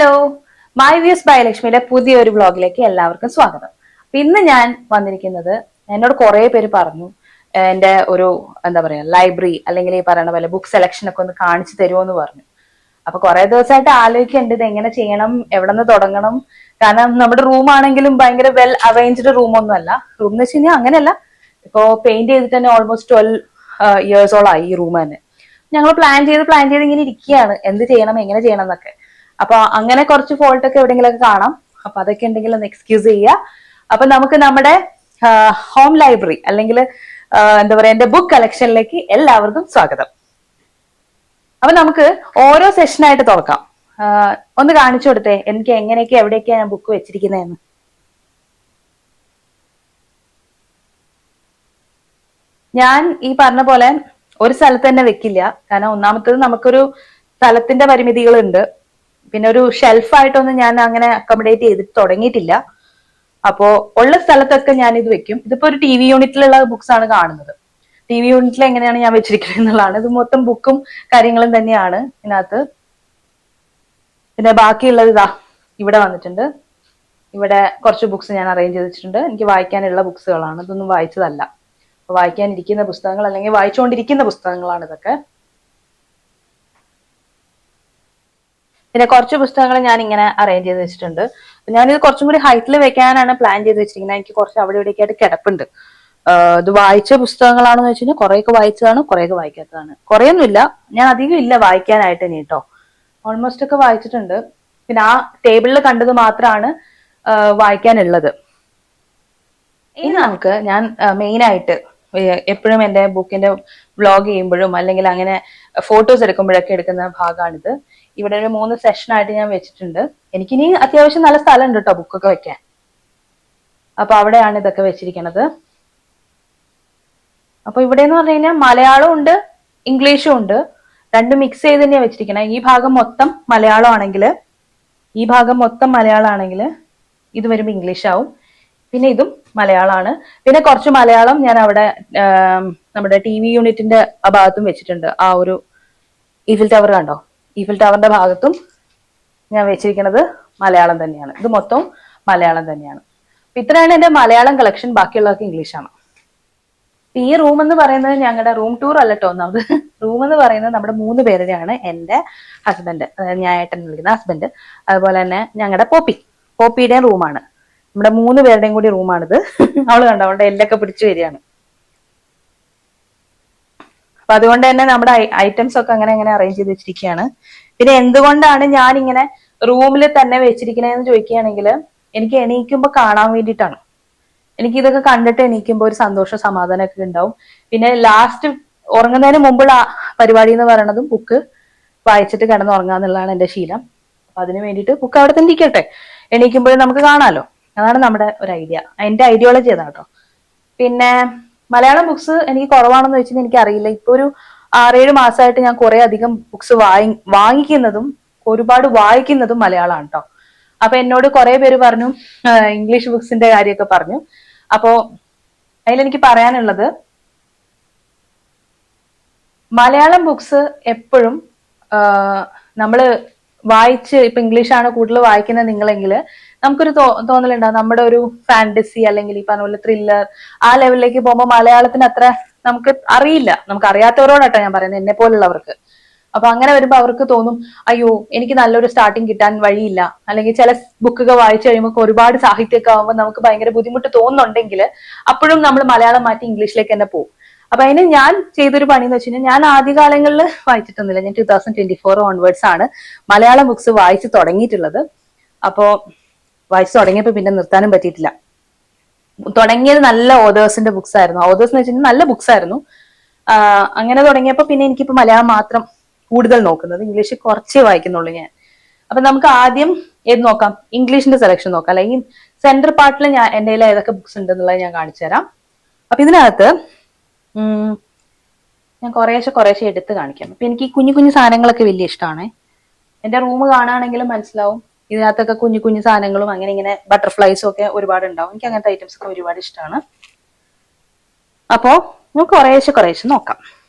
Hello, my views by ലക്ഷ്മിയുടെ പുതിയൊരു വ്ളോഗിലേക്ക് എല്ലാവർക്കും സ്വാഗതം. ഇന്ന് ഞാൻ വന്നിരിക്കുന്നത്, എന്നോട് കുറെ പേര് പറഞ്ഞു എന്റെ ഒരു എന്താ പറയാ ലൈബ്രറി അല്ലെങ്കിൽ ഈ പറയുന്ന പോലെ ബുക്ക് സെലക്ഷൻ ഒക്കെ ഒന്ന് കാണിച്ചു തരുമോ എന്ന് പറഞ്ഞു. അപ്പൊ കുറെ ദിവസമായിട്ട് ആലോചിക്കേണ്ടത് ഇത് എങ്ങനെ ചെയ്യണം, എവിടെ നിന്ന് തുടങ്ങണം. കാരണം നമ്മുടെ റൂം ആണെങ്കിലും ഭയങ്കര വെൽ അറേഞ്ച്ഡ് റൂം ഒന്നും അല്ല. റൂം എന്ന് വെച്ച് കഴിഞ്ഞാൽ അങ്ങനെയല്ല, ഇപ്പോ പെയിന്റ് ചെയ്തിട്ട് തന്നെ ഓൾമോസ്റ്റ് 12 ഇയേഴ്സോളായി ഈ റൂം തന്നെ. ഞങ്ങൾ പ്ലാൻ ചെയ്ത് ഇങ്ങനെ ഇരിക്കുകയാണ്, എന്ത് ചെയ്യണം എങ്ങനെ ചെയ്യണം എന്നൊക്കെ. അപ്പൊ അങ്ങനെ കുറച്ച് ഫോൾട്ട് ഒക്കെ എവിടെയെങ്കിലൊക്കെ കാണാം. അപ്പൊ അതൊക്കെ ഉണ്ടെങ്കിൽ ഒന്ന് എക്സ്ക്യൂസ് ചെയ്യുക. അപ്പൊ നമുക്ക് നമ്മുടെ ഹോം ലൈബ്രറി അല്ലെങ്കിൽ എന്താ പറയാ എന്റെ ബുക്ക് കളക്ഷനിലേക്ക് എല്ലാവർക്കും സ്വാഗതം. അപ്പൊ നമുക്ക് ഓരോ സെഷനായിട്ട് തുറക്കാം. ഒന്ന് കാണിച്ചു കൊടുത്തേ എനിക്ക് എങ്ങനെയൊക്കെ എവിടെയൊക്കെയാ ഞാൻ ബുക്ക് വെച്ചിരിക്കുന്നതെന്ന്. ഞാൻ ഈ പറഞ്ഞ പോലെ ഒരു സ്ഥലത്ത് തന്നെ വെക്കില്ല. കാരണം ഒന്നാമത്തത് നമുക്കൊരു സ്ഥലത്തിന്റെ പരിമിതികളുണ്ട്. പിന്നെ ഒരു ഷെൽഫായിട്ടൊന്നും ഞാൻ അങ്ങനെ അക്കോമഡേറ്റ് ചെയ്തിട്ട് തുടങ്ങിയിട്ടില്ല. അപ്പോ ഉള്ള സ്ഥലത്തൊക്കെ ഞാൻ ഇത് വെക്കും. ഇതിപ്പോ ഒരു ടി വി യൂണിറ്റിലുള്ള ബുക്സ് ആണ് കാണുന്നത്. ടി വി യൂണിറ്റിൽ എങ്ങനെയാണ് ഞാൻ വെച്ചിരിക്കുന്നത് എന്നുള്ളതാണ്. ഇത് മൊത്തം ബുക്കും കാര്യങ്ങളും തന്നെയാണ് ഇതിനകത്ത്. പിന്നെ ബാക്കിയുള്ളത് ഇതാ ഇവിടെ വന്നിട്ടുണ്ട്. ഇവിടെ കുറച്ച് ബുക്സ് ഞാൻ അറേഞ്ച് ചെയ്ത് വെച്ചിട്ടുണ്ട്. എനിക്ക് വായിക്കാനുള്ള ബുക്സുകളാണ്, ഇതൊന്നും വായിച്ചതല്ല. വായിക്കാനിരിക്കുന്ന പുസ്തകങ്ങൾ അല്ലെങ്കിൽ വായിച്ചുകൊണ്ടിരിക്കുന്ന പുസ്തകങ്ങളാണ് ഇതൊക്കെ. പിന്നെ കുറച്ച് പുസ്തകങ്ങൾ ഞാൻ ഇങ്ങനെ അറേഞ്ച് ചെയ്ത് വെച്ചിട്ടുണ്ട്. ഞാനിത് കുറച്ചും കൂടി ഹൈറ്റിൽ വെക്കാനാണ് പ്ലാൻ ചെയ്ത് വെച്ചിരിക്കുന്നത്. എനിക്ക് കുറച്ച് അവിടെ ഇവിടെയൊക്കെ ആയിട്ട് കിടപ്പുണ്ട്. ഇത് വായിച്ച പുസ്തകങ്ങളാണെന്ന് വെച്ച് കഴിഞ്ഞാൽ കുറേയൊക്കെ വായിച്ചതാണ്, കുറേയൊക്കെ വായിക്കാത്തതാണ്. കുറേയൊന്നുമില്ല, ഞാൻ അധികം ഇല്ല വായിക്കാനായിട്ട് ഇനി കേട്ടോ. ഓൾമോസ്റ്റ് ഒക്കെ വായിച്ചിട്ടുണ്ട്. പിന്നെ ആ ടേബിളിൽ കണ്ടത് മാത്രമാണ് വായിക്കാനുള്ളത്. ഇനി നമുക്ക് ഞാൻ മെയിൻ ആയിട്ട് എപ്പോഴും എന്റെ ബുക്കിന്റെ വ്ളോഗ് ചെയ്യുമ്പോഴും അല്ലെങ്കിൽ അങ്ങനെ ഫോട്ടോസ് എടുക്കുമ്പോഴൊക്കെ എടുക്കുന്ന ഭാഗമാണിത്. ഇവിടെ ഒരു 3 സെഷനായിട്ട് ഞാൻ വെച്ചിട്ടുണ്ട്. എനിക്കിനി അത്യാവശ്യം നല്ല സ്ഥലം ഉണ്ട് കേട്ടോ ബുക്കൊക്കെ വെക്കാൻ. അപ്പൊ അവിടെയാണ് ഇതൊക്കെ വെച്ചിരിക്കുന്നത്. അപ്പൊ ഇവിടെ എന്ന് പറഞ്ഞു കഴിഞ്ഞാൽ മലയാളവും ഉണ്ട് ഇംഗ്ലീഷും ഉണ്ട്, രണ്ടും മിക്സ് ചെയ്ത് തന്നെയാണ് വെച്ചിരിക്കുന്നത്. ഈ ഭാഗം മൊത്തം മലയാളം ആണെങ്കിൽ ഇത് വരുമ്പോൾ ഇംഗ്ലീഷ് ആവും. പിന്നെ ഇതും മലയാളമാണ്. പിന്നെ കുറച്ച് മലയാളം ഞാൻ അവിടെ നമ്മുടെ ടി വി യൂണിറ്റിന്റെ ആ ഭാഗത്തും വെച്ചിട്ടുണ്ട്. ആ ഒരു ഈഫിൽ ടവർ കണ്ടോ, ഈഫിൽ ടവറിന്റെ ഭാഗത്തും ഞാൻ വെച്ചിരിക്കുന്നത് മലയാളം തന്നെയാണ്. ഇത് മൊത്തം മലയാളം തന്നെയാണ്. ഇത്രയാണ് എന്റെ മലയാളം കളക്ഷൻ. ബാക്കിയുള്ളതൊക്കെ ഇംഗ്ലീഷാണ്. ഈ റൂം എന്ന് പറയുന്നത് ഞങ്ങളുടെ റൂം ടൂർ അല്ല കേട്ടോ. ഒന്നാമത് റൂം എന്ന് പറയുന്നത് നമ്മുടെ 3 പേരുടെയാണ്. എന്റെ ഹസ്ബൻഡ്, ഞാൻ ഏട്ടൻ വിളിക്കുന്ന ഹസ്ബൻഡ്, അതുപോലെ തന്നെ ഞങ്ങളുടെ പോപ്പിയുടെ റൂമാണ്. നമ്മുടെ 3 പേരുടെയും കൂടി റൂമാണിത്. അവള് കണ്ടോ, അവളുടെ എല്ലൊക്കെ പിടിച്ചു വരികയാണ്. അപ്പൊ അതുകൊണ്ട് തന്നെ നമ്മുടെ ഐറ്റംസ് ഒക്കെ അങ്ങനെ അറേഞ്ച് ചെയ്ത് വെച്ചിരിക്കുകയാണ്. പിന്നെ എന്തുകൊണ്ടാണ് ഞാൻ ഇങ്ങനെ റൂമിൽ തന്നെ വെച്ചിരിക്കണേന്ന് ചോദിക്കുകയാണെങ്കിൽ, എനിക്ക് എണീക്കുമ്പോൾ കാണാൻ വേണ്ടിയിട്ടാണ്. എനിക്ക് ഇതൊക്കെ കണ്ടിട്ട് എണീക്കുമ്പോൾ ഒരു സന്തോഷം സമാധാനമൊക്കെ ഉണ്ടാവും. പിന്നെ ലാസ്റ്റ് ഉറങ്ങുന്നതിന് മുമ്പുള്ള പരിപാടി എന്ന് പറയുന്നതും ബുക്ക് വായിച്ചിട്ട് കിടന്ന് ഉറങ്ങാന്നുള്ളതാണ് എന്റെ ശീലം. അപ്പൊ അതിന് വേണ്ടിയിട്ട് ബുക്ക് അവിടെ തന്നെ ഇരിക്കട്ടെ, എണീക്കുമ്പോഴും നമുക്ക് കാണാലോ. അതാണ് നമ്മുടെ ഒരു ഐഡിയ, എന്റെ ഐഡിയോളജി അതാണ് കേട്ടോ. പിന്നെ മലയാളം ബുക്സ് എനിക്ക് കുറവാണെന്ന് വെച്ചാൽ എനിക്ക് അറിയില്ല. ഇപ്പൊ ഒരു 6-7 മാസമായിട്ട് ഞാൻ കുറെ അധികം ബുക്സ് വാങ്ങിക്കുന്നതും ഒരുപാട് വായിക്കുന്നതും മലയാളമാണ് കേട്ടോ. അപ്പൊ എന്നോട് കുറെ പേര് പറഞ്ഞു ഇംഗ്ലീഷ് ബുക്സിന്റെ കാര്യമൊക്കെ പറഞ്ഞു. അപ്പോ അതിലെനിക്ക് പറയാനുള്ളത്, മലയാളം ബുക്സ് എപ്പോഴും നമ്മള് വായിച്ച്, ഇപ്പൊ ഇംഗ്ലീഷാണ് കൂടുതൽ വായിക്കുന്നത് നിങ്ങളെങ്കിൽ നമുക്കൊരു തോന്നലുണ്ടാവും നമ്മുടെ ഒരു ഫാന്റസി അല്ലെങ്കിൽ ഈ പറഞ്ഞ പോലെ ത്രില്ലർ ആ ലെവലിലേക്ക് പോകുമ്പോൾ മലയാളത്തിന് അത്ര നമുക്ക് അറിയില്ല. നമുക്ക് അറിയാത്തവരോടാട്ടോ ഞാൻ പറയുന്നത്, എന്നെ പോലുള്ളവർക്ക്. അപ്പൊ അങ്ങനെ വരുമ്പോ അവർക്ക് തോന്നും, അയ്യോ എനിക്ക് നല്ലൊരു സ്റ്റാർട്ടിങ് കിട്ടാൻ വഴിയില്ല. അല്ലെങ്കിൽ ചില ബുക്കൊക്കെ വായിച്ചു കഴിയുമ്പോൾ ഒരുപാട് സാഹിത്യമൊക്കെ ആകുമ്പോൾ നമുക്ക് ഭയങ്കര ബുദ്ധിമുട്ട് തോന്നുന്നുണ്ടെങ്കിൽ അപ്പോഴും നമ്മൾ മലയാളം മാറ്റി ഇംഗ്ലീഷിലേക്ക് തന്നെ പോകും. അപ്പൊ അതിന് ഞാൻ ചെയ്തൊരു പണി എന്ന് വെച്ച് കഴിഞ്ഞാൽ, ഞാൻ ആദ്യകാലങ്ങളിൽ വായിച്ചിട്ടൊന്നുമില്ല. ഞാൻ 2024 ഓൺവേർഡ്സ് ആണ് മലയാളം ബുക്സ് വായിച്ചു തുടങ്ങിയിട്ടുള്ളത്. അപ്പോ വായിച്ചു തുടങ്ങിയപ്പോ പിന്നെ നിർത്താനും പറ്റിയിട്ടില്ല. തുടങ്ങിയത് നല്ല ഓതേഴ്സിന്റെ ബുക്സ് ആയിരുന്നു. ഓതേഴ്സ് എന്ന് വെച്ചാൽ നല്ല ബുക്സ് ആയിരുന്നു. അങ്ങനെ തുടങ്ങിയപ്പോ പിന്നെ എനിക്കിപ്പോ മലയാളം മാത്രം കൂടുതൽ നോക്കുന്നത്, ഇംഗ്ലീഷ് കുറച്ചേ വായിക്കുന്നുള്ളൂ ഞാൻ. അപ്പൊ നമുക്ക് ആദ്യം ഏത് നോക്കാം, ഇംഗ്ലീഷിന്റെ സെലക്ഷൻ നോക്കാം. അല്ലെങ്കിൽ സെന്റർ പാർട്ടിൽ ഞാൻ എന്റെ കയ്യിൽ ഏതൊക്കെ ബുക്സ് ഉണ്ട് എന്നുള്ളത് ഞാൻ കാണിച്ചു തരാം. അപ്പൊ ഇതിനകത്ത് ഞാൻ കുറേശ്ശെ എടുത്ത് കാണിക്കാം. അപ്പൊ എനിക്ക് ഈ കുഞ്ഞു സാധനങ്ങളൊക്കെ വലിയ ഇഷ്ടമാണ്. എന്റെ റൂം കാണുകയാണെങ്കിലും മനസ്സിലാവും, ഇതിനകത്തൊക്കെ കുഞ്ഞു സാധനങ്ങളും അങ്ങനെ ഇങ്ങനെ ബട്ടർഫ്ലൈസും ഒക്കെ ഒരുപാട് ഉണ്ടാവും. എനിക്ക് അങ്ങനത്തെ ഐറ്റംസ് ഒക്കെ ഒരുപാട് ഇഷ്ടമാണ്. അപ്പോ നമുക്ക് കുറേശ്ശെ നോക്കാം.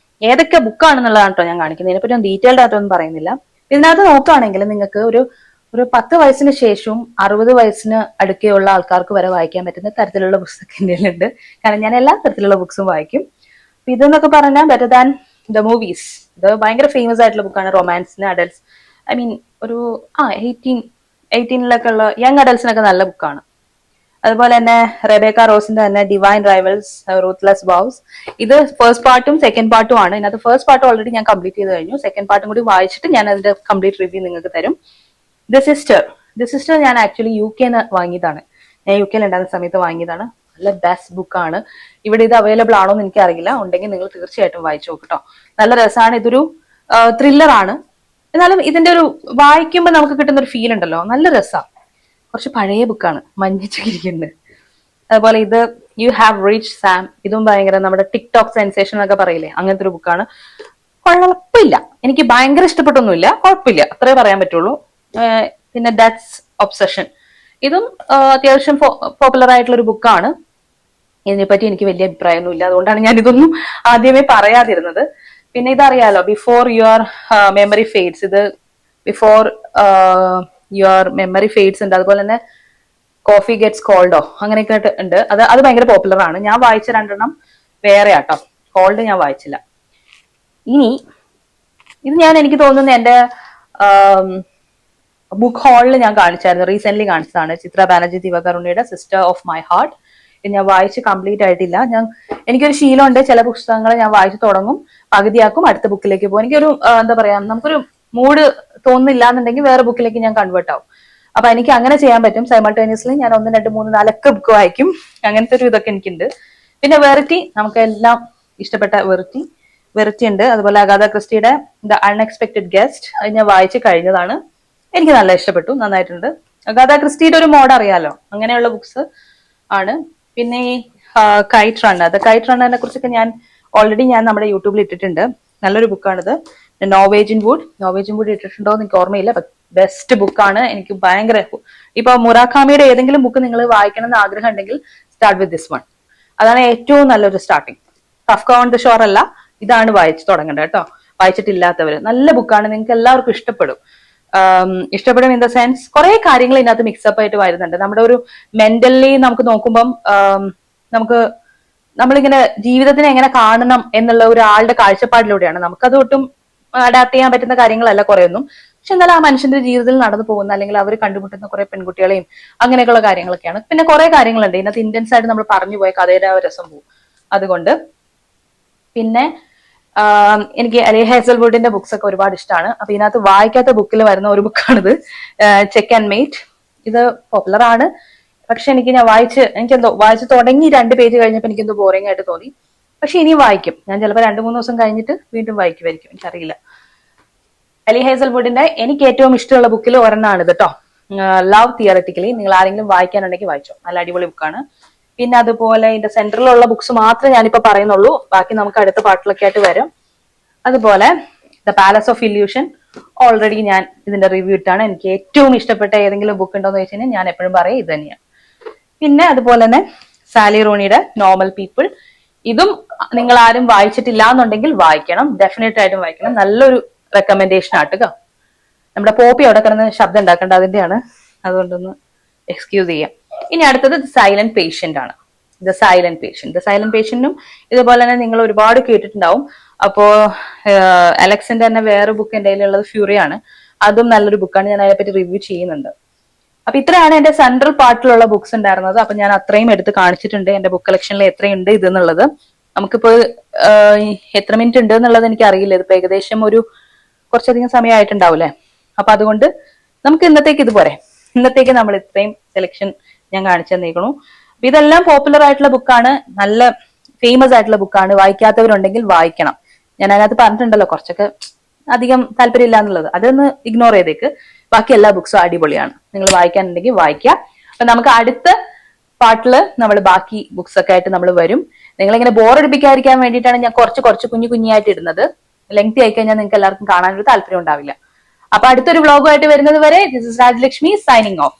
ഏതൊക്കെ ബുക്കാണെന്നുള്ളതാണ് കേട്ടോ ഞാൻ കാണിക്കുന്നത്. ഇതിനെപ്പറ്റി ഡീറ്റെയിൽഡ് ആയിട്ടൊന്നും പറയുന്നില്ല. ഇതിനകത്ത് നോക്കുകയാണെങ്കിൽ നിങ്ങൾക്ക് ഒരു ഒരു 10 വയസ്സിന് ശേഷവും 60 വയസ്സിന് അടുക്കെയുള്ള ആൾക്കാർക്ക് വരെ വായിക്കാൻ പറ്റുന്ന തരത്തിലുള്ള പുസ്തകം എൻ്റെ ഉണ്ട്. കാരണം ഞാൻ എല്ലാ തരത്തിലുള്ള ബുക്സും വായിക്കും. ഇതെന്നൊക്കെ പറഞ്ഞാൽ ബെറ്റർ ദാൻ ദ മൂവീസ്. ഇത് ഭയങ്കര ഫേമസ് ആയിട്ടുള്ള ബുക്കാണ്. റൊമാൻസിന് അഡൽട്സ്, ഐ മീൻ ഒരു 18 ഉള്ള യങ് അഡൽസിനൊക്കെ നല്ല ബുക്കാണ്. അതുപോലെ തന്നെ റെബേക്ക റോസിന്റെ തന്നെ ഡിവൈൻ റൈവൽസ്, റൂത്ത്ലെസ് വൗസ്. ഇത് ഫസ്റ്റ് പാർട്ടും സെക്കൻഡ് പാർട്ടും ആണ്. ഇതിനകത്ത് ഫസ്റ്റ് പാർട്ട് ഓൾറെഡി ഞാൻ കംപ്ലീറ്റ് ചെയ്ത് കഴിഞ്ഞു. സെക്കൻഡ് പാർട്ടും കൂടി വായിച്ചിട്ട് ഞാൻ അതിന്റെ കംപ്ലീറ്റ് റിവ്യൂ നിങ്ങൾക്ക് തരും. ദ സിസ്റ്റർ ഞാൻ ആക്ച്വലി UK വാങ്ങിയതാണ്. ഞാൻ UK ഉണ്ടാകുന്ന സമയത്ത് വാങ്ങിയതാണ്. നല്ല ബെസ്റ്റ് ബുക്കാണ്. ഇവിടെ ഇത് അവൈലബിൾ ആണോ എന്ന് എനിക്കറിയില്ല. ഉണ്ടെങ്കിൽ നിങ്ങൾ തീർച്ചയായിട്ടും വായിച്ചു നോക്കട്ടോ. നല്ല രസമാണ്. ഇതൊരു ത്രില്ലറാണ്. എന്നാലും ഇതിന്റെ ഒരു വായിക്കുമ്പോൾ നമുക്ക് കിട്ടുന്ന ഒരു ഫീൽ ഉണ്ടല്ലോ, നല്ല രസമാണ്. കുറച്ച് പഴയ ബുക്കാണ്, മഞ്ഞിച്ചിരിക്കുന്നുണ്ട്. അതുപോലെ ഇത് യു ഹാവ് റീച്ച് സാം. ഇതും ഭയങ്കര നമ്മുടെ ടിക്ടോക്ക് സെൻസേഷൻ എന്നൊക്കെ പറയില്ലേ, അങ്ങനത്തെ ഒരു ബുക്കാണ്. കുഴപ്പമില്ല, എനിക്ക് ഭയങ്കര ഇഷ്ടപ്പെട്ടൊന്നുമില്ല, കുഴപ്പമില്ല, അത്രേ പറയാൻ പറ്റുള്ളൂ. പിന്നെ ഡാറ്റ്സ് ഒബ്സഷൻ, ഇതും അത്യാവശ്യം പോപ്പുലർ ആയിട്ടുള്ള ഒരു ബുക്കാണ്. ഇതിനെപ്പറ്റി എനിക്ക് വലിയ അഭിപ്രായമൊന്നുമില്ല, അതുകൊണ്ടാണ് ഞാൻ ഇതൊന്നും ആദ്യമേ പറയാതിരുന്നത്. പിന്നെ ഇതറിയാലോ, ബിഫോർ യുവർ മെമ്മറി ഫെയ്ഡ്സ്. ഇത് ബിഫോർ യുവർ മെമ്മറി ഫെയ്ഡ്സ് ഉണ്ട്. അതുപോലെ തന്നെ കോഫി ഗെറ്റ്സ് കോൾഡോ അങ്ങനെയൊക്കെ ഉണ്ട്. അത് ഭയങ്കര പോപ്പുലർ ആണ്. ഞാൻ വായിച്ച 2 വേറെ ആട്ടോ, കോൾഡ് ഞാൻ വായിച്ചില്ല. ഇനി ഇത് എനിക്ക് തോന്നുന്നു എന്റെ ബുക്ക് ഹാളിൽ ഞാൻ കാണിച്ചായിരുന്നു, റീസെന്റ് കാണിച്ചതാണ്. ചിത്ര ബാനർജി ദിവാകരുണിയുടെ സിസ്റ്റർ ഓഫ് മൈ ഹാർട്ട്. ഇത് ഞാൻ വായിച്ച് കംപ്ലീറ്റ് ആയിട്ടില്ല. എനിക്കൊരു ശീലമുണ്ട്, ചില പുസ്തകങ്ങൾ ഞാൻ വായിച്ചു തുടങ്ങും, പകുതിയാക്കും, അടുത്ത ബുക്കിലേക്ക് പോകും. എനിക്കൊരു എന്താ പറയാ, നമുക്കൊരു മൂഡ് തോന്നുന്നില്ല എന്നുണ്ടെങ്കിൽ വേറെ ബുക്കിലേക്ക് ഞാൻ കൺവേർട്ട് ആവും. അപ്പൊ എനിക്ക് അങ്ങനെ ചെയ്യാൻ പറ്റും. സൈമൾട്ടേനിയസ്ലി ഞാൻ 1, 2, 3, 4 ബുക്ക് വായിക്കും. അങ്ങനത്തെ ഒരു ഇതൊക്കെ എനിക്കുണ്ട്. പിന്നെ വെറിറ്റി, നമുക്ക് എല്ലാം ഇഷ്ടപ്പെട്ട വെറിറ്റി ഉണ്ട്. അതുപോലെ അഗാഥ ക്രിസ്റ്റിയുടെ ദ അൺഎക്സ്പെക്ടഡ് ഗസ്റ്റ്, അത് ഞാൻ വായിച്ച് കഴിഞ്ഞതാണ്. എനിക്ക് നല്ല ഇഷ്ടപ്പെട്ടു, നന്നായിട്ടുണ്ട്. അഗാഥ ക്രിസ്റ്റിയുടെ ഒരു മോഡ് അറിയാലോ, അങ്ങനെയുള്ള ബുക്സ് ആണ്. പിന്നെ ഈ കൈറ്റ് റണ്ണർ, കൈറ്റ് റണ്ണറിനെ കുറിച്ചൊക്കെ ഞാൻ ഓൾറെഡി നമ്മുടെ യൂട്യൂബിൽ ഇട്ടിട്ടുണ്ട്. നല്ലൊരു ബുക്കാണിത്. നോർവേജിയൻ വുഡ് ഇട്ടിട്ടുണ്ടോ എന്ന് എനിക്ക് ഓർമ്മയില്ല. ബെസ്റ്റ് ബുക്കാണ്. എനിക്ക് ഭയങ്കര, ഇപ്പൊ മുറാഖാമിയുടെ ഏതെങ്കിലും ബുക്ക് നിങ്ങൾ വായിക്കണം എന്ന് ആഗ്രഹം ഉണ്ടെങ്കിൽ സ്റ്റാർട്ട് വിത്ത് ദിസ് വൺ. അതാണ് ഏറ്റവും നല്ലൊരു starting. Kafka on the shore അല്ല, ഇതാണ് വായിച്ചു തുടങ്ങേണ്ടത് കേട്ടോ. വായിച്ചിട്ടില്ലാത്തവര്, നല്ല ബുക്കാണ്, നിങ്ങൾക്ക് എല്ലാവർക്കും ഇഷ്ടപ്പെടും. ഇഷ്ടപ്പെടും ഇൻ ദ സെൻസ് കുറെ കാര്യങ്ങൾ ഇതിനകത്ത് മിക്സപ്പ് ആയിട്ട് വരുന്നുണ്ട്. നമ്മുടെ ഒരു മെന്റലി നമുക്ക് നോക്കുമ്പം നമ്മളിങ്ങനെ ജീവിതത്തിനെ എങ്ങനെ കാണണം എന്നുള്ള ഒരാളുടെ കാഴ്ചപ്പാടിലൂടെയാണ്. നമുക്കത് ഒട്ടും അഡാപ്റ്റ് ചെയ്യാൻ പറ്റുന്ന കാര്യങ്ങളല്ല കുറെയൊന്നും. പക്ഷെ എന്നാലും ആ മനുഷ്യന്റെ ജീവിതത്തിൽ നടന്നു പോകുന്ന, അല്ലെങ്കിൽ അവർ കണ്ടുമുട്ടുന്ന കുറെ പെൺകുട്ടികളെയും അങ്ങനെയൊക്കെയുള്ള കാര്യങ്ങളൊക്കെയാണ്. പിന്നെ കുറെ കാര്യങ്ങളുണ്ട് ഇതിനകത്ത്, ഇന്റൻസ് ആയിട്ട് നമ്മൾ പറഞ്ഞു പോയ കഥയുടെ രസം പോകും. അതുകൊണ്ട് പിന്നെ എനിക്ക് അലി ഹേസൽവുഡിന്റെ ബുക്സ് ഒക്കെ ഒരുപാട് ഇഷ്ടമാണ്. അപ്പൊ ഇതിനകത്ത് വായിക്കാത്ത ബുക്കിൽ വരുന്ന ഒരു ബുക്കാണിത്, ചെക്ക് ആൻഡ് മേറ്റ്. ഇത് പോപ്പുലർ ആണ്, പക്ഷെ ഞാൻ വായിച്ചു തുടങ്ങി 2 പേജ് കഴിഞ്ഞപ്പോൾ എനിക്കെന്തോ ബോറിംഗ് ആയിട്ട് തോന്നി. പക്ഷെ ഇനി വായിക്കും ഞാൻ, ചിലപ്പോൾ 2-3 ദിവസം കഴിഞ്ഞിട്ട് വീണ്ടും വായിക്കുമായിരിക്കും, എനിക്കറിയില്ല. അലി ഹേസൽവുഡിന്റെ എനിക്ക് ഏറ്റവും ഇഷ്ടമുള്ള ബുക്കിൽ ഒരെണ്ണമാണ് ഇത് കേട്ടോ, ലവ് തിയററ്റിക്കലി. നിങ്ങൾ ആരെങ്കിലും വായിക്കാനുണ്ടെങ്കിൽ വായിച്ചോ, നല്ല അടിപൊളി ബുക്കാണ്. പിന്നെ അതുപോലെ ഇതിന്റെ സെന്ററിലുള്ള ബുക്സ് മാത്രമേ ഞാനിപ്പോ പറയുന്നുള്ളൂ, ബാക്കി നമുക്ക് അടുത്ത പാർട്ടിലൊക്കെ ആയിട്ട് വരും. അതുപോലെ the palace of illusion already ഞാൻ ഇതിന്റെ റിവ്യൂ ഇട്ടാണ്. എനിക്ക് ഏറ്റവും ഇഷ്ടപ്പെട്ട ഏതെങ്കിലും ബുക്ക് ഉണ്ടോ എന്ന് ചോദിച്ചു കഴിഞ്ഞാൽ ഞാൻ എപ്പോഴും പറയും ഇത് തന്നെയാണ്. പിന്നെ അതുപോലെ തന്നെ സാലി റോണിയുടെ നോർമൽ പീപ്പിൾ, ഇതും നിങ്ങൾ ആരും വായിച്ചിട്ടില്ല എന്നുണ്ടെങ്കിൽ വായിക്കണം, ഡെഫിനറ്റ് ആയിട്ടും വായിക്കണം. നല്ലൊരു റെക്കമെൻഡേഷൻ ആട്ടുക. നമ്മുടെ പോപ്പി അവിടെ കിടന്ന് ശബ്ദം ഉണ്ടാക്കേണ്ട, അതിന്റെയാണ്, അതുകൊണ്ടൊന്ന് എക്സ്ക്യൂസ് ചെയ്യാം. ഇനി അടുത്തത് സൈലന്റ് പേഷ്യന്റ് ആണ്. ദ സൈലന്റ് പേഷ്യന്റും ഇതുപോലെ തന്നെ നിങ്ങൾ ഒരുപാട് കേട്ടിട്ടുണ്ടാവും. അപ്പോ അലക്സിന്റെ തന്നെ വേറെ ബുക്ക് എന്റെ കയ്യിലുള്ളത് ഫ്യൂറിയാണ്. അതും നല്ലൊരു ബുക്കാണ്, ഞാൻ അതിനെപ്പറ്റി റിവ്യൂ ചെയ്യുന്നുണ്ട്. അപ്പൊ ഇത്രയാണ് എന്റെ സെൻട്രൽ പാർട്ടിലുള്ള ബുക്സ് ഉണ്ടായിരുന്നത്. അപ്പൊ ഞാൻ അത്രയും എടുത്ത് കാണിച്ചിട്ടുണ്ട്. എന്റെ ബുക്ക് കളക്ഷനിൽ എത്രയുണ്ട് ഇതെന്നുള്ളത്. നമുക്കിപ്പോ എത്ര മിനിറ്റ് ഉണ്ട് എന്നുള്ളത് എനിക്ക് അറിയില്ല. ഇതിപ്പോ ഏകദേശം ഒരു കുറച്ചധികം സമയമായിട്ടുണ്ടാവൂലേ. അപ്പൊ അതുകൊണ്ട് നമുക്ക് ഇന്നത്തേക്ക് നമ്മൾ ഇത്രയും സെലക്ഷൻ ഞാൻ കാണിച്ചു തന്നേക്കണു. അപ്പൊ ഇതെല്ലാം പോപ്പുലർ ആയിട്ടുള്ള ബുക്കാണ്, നല്ല ഫേമസ് ആയിട്ടുള്ള ബുക്കാണ്. വായിക്കാത്തവരുണ്ടെങ്കിൽ വായിക്കണം. ഞാൻ അതിനകത്ത് പറഞ്ഞിട്ടുണ്ടല്ലോ കുറച്ചൊക്കെ അധികം താല്പര്യമില്ല എന്നുള്ളത്, അതൊന്ന് ഇഗ്നോർ ചെയ്തേക്ക്. ബാക്കി എല്ലാ ബുക്സും അടിപൊളിയാണ്, നിങ്ങൾ വായിക്കാനുണ്ടെങ്കിൽ വായിക്കുക. അപ്പൊ നമുക്ക് അടുത്ത പാർട്ടില് നമ്മൾ ബാക്കി ബുക്സ് ഒക്കെ ആയിട്ട് നമ്മൾ വരും. നിങ്ങളിങ്ങനെ ബോറടിപ്പിക്കാതിരിക്കാൻ വേണ്ടിയിട്ടാണ് ഞാൻ കുറച്ച് കുഞ്ഞായിട്ട് ഇടുന്നത്. ലെങ്തി ആയി കഴിഞ്ഞാൽ നിങ്ങൾക്ക് എല്ലാവർക്കും കാണാനൊരു താല്പര്യം ഉണ്ടാവില്ല. അപ്പൊ അടുത്തൊരു വ്ളോഗുമായിട്ട് വരുന്നത് വരെ, this is Rajalakshmi signing off.